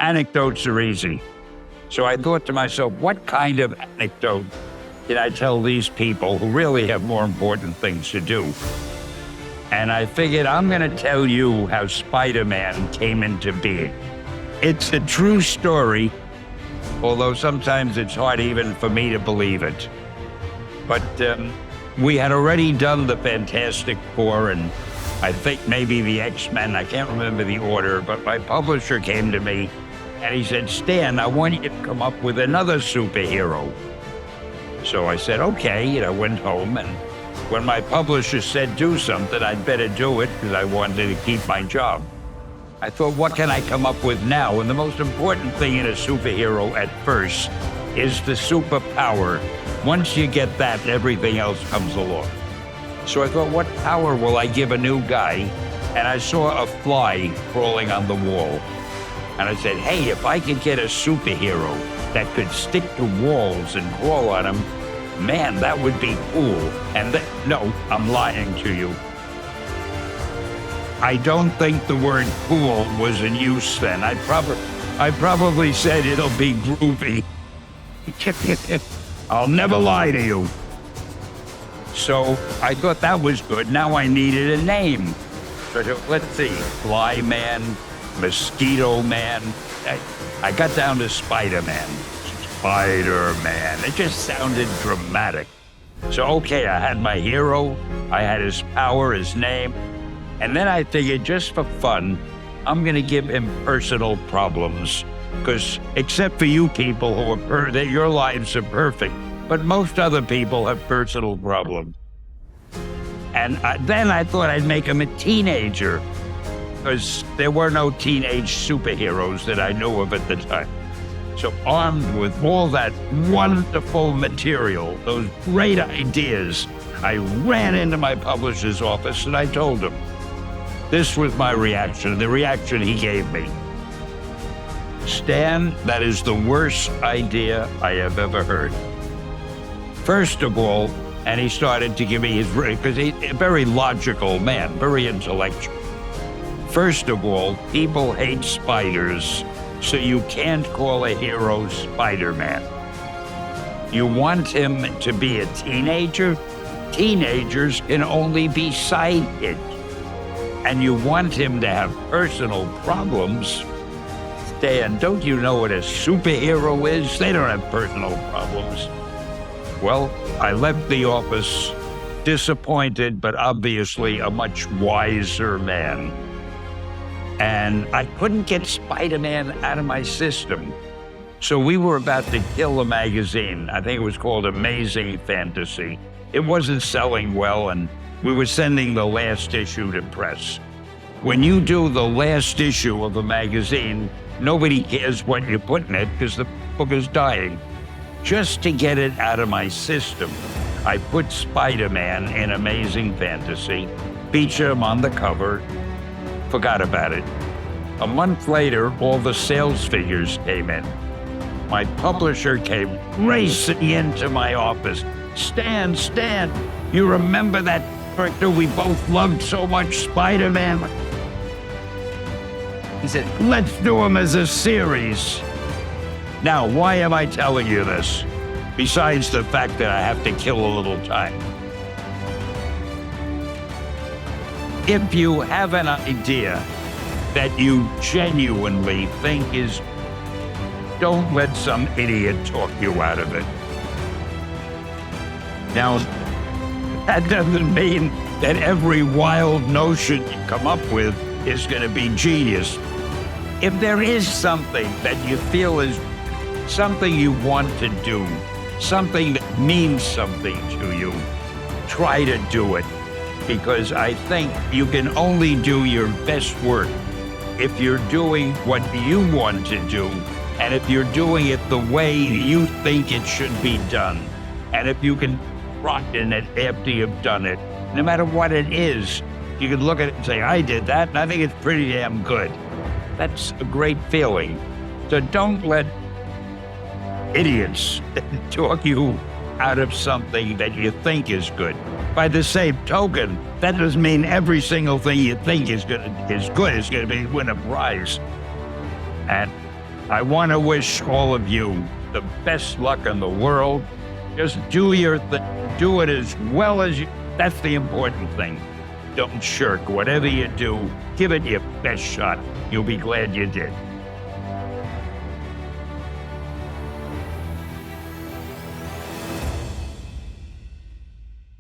Anecdotes are easy. So I thought to myself, what kind of anecdote can I tell these people who really have more important things to do? And I figured I'm going to tell you how Spider-Man came into being. It's a true story, although sometimes it's hard even for me to believe it. But we had already done the Fantastic Four and I think maybe the X-Men. I can't remember the order, but my publisher came to me and he said, Stan, I want you to come up with another superhero. So I said, okay, and I went home, and when my publisher said do something, I'd better do it because I wanted to keep my job. I thought, what can I come up with now? And the most important thing in a superhero at first is the superpower. Once you get that, everything else comes along. So I thought, what power will I give a new guy? And I saw a fly crawling on the wall. And I said, hey, if I could get a superhero that could stick to walls and crawl on them, man, that would be cool. And no, I'm lying to you. I don't think the word cool was in use then. I probably said it'll be groovy. I'll never lie to you. So I thought that was good. Now I needed a name. So let's see, Fly Man, Mosquito Man. I got down to Spider-Man. Spider-Man. It just sounded dramatic. So, okay, I had my hero. I had his power, his name. And then I figured, just for fun, I'm going to give him personal problems. Because except for you people who are that your lives are perfect, but most other people have personal problems. And then I thought I'd make him a teenager, because there were no teenage superheroes that I knew of at the time. So armed with all that wonderful material, those great ideas, I ran into my publisher's office and I told him. This was my reaction, the reaction he gave me. Stan, that is the worst idea I have ever heard. First of all, and he started to give me his, because he's a very logical man, very intellectual. First of all, people hate spiders, so you can't call a hero Spider-Man. You want him to be a teenager? Teenagers can only be sidekicks. And you want him to have personal problems? Stan, don't you know what a superhero is? They don't have personal problems. Well, I left the office disappointed, but obviously a much wiser man. And I couldn't get Spider-Man out of my system. So we were about to kill a magazine. I think it was called Amazing Fantasy. It wasn't selling well, and we were sending the last issue to press. When you do the last issue of a magazine, nobody cares what you put in it because the book is dying. Just to get it out of my system, I put Spider-Man in Amazing Fantasy, featured him on the cover, forgot about it. A month later, all the sales figures came in. My publisher came racing into my office. Stan, you remember that character we both loved so much, Spider-Man? He said, let's do him as a series. Now, why am I telling you this? Besides the fact that I have to kill a little time. If you have an idea that you genuinely think is, don't let some idiot talk you out of it. Now, that doesn't mean that every wild notion you come up with is going to be genius. If there is something that you feel is something you want to do, something that means something to you, try to do it. Because I think you can only do your best work if you're doing what you want to do, and if you're doing it the way you think it should be done. And if you can rot in it after you've done it, no matter what it is, you can look at it and say, I did that, and I think it's pretty damn good. That's a great feeling. So don't let idiots talk you out of something that you think is good. By the same token, that doesn't mean every single thing you think is good is going to win a prize. And I want to wish all of you the best luck in the world. Just do your thing. Do it as well as you. That's the important thing. Don't shirk. Whatever you do, give it your best shot. You'll be glad you did.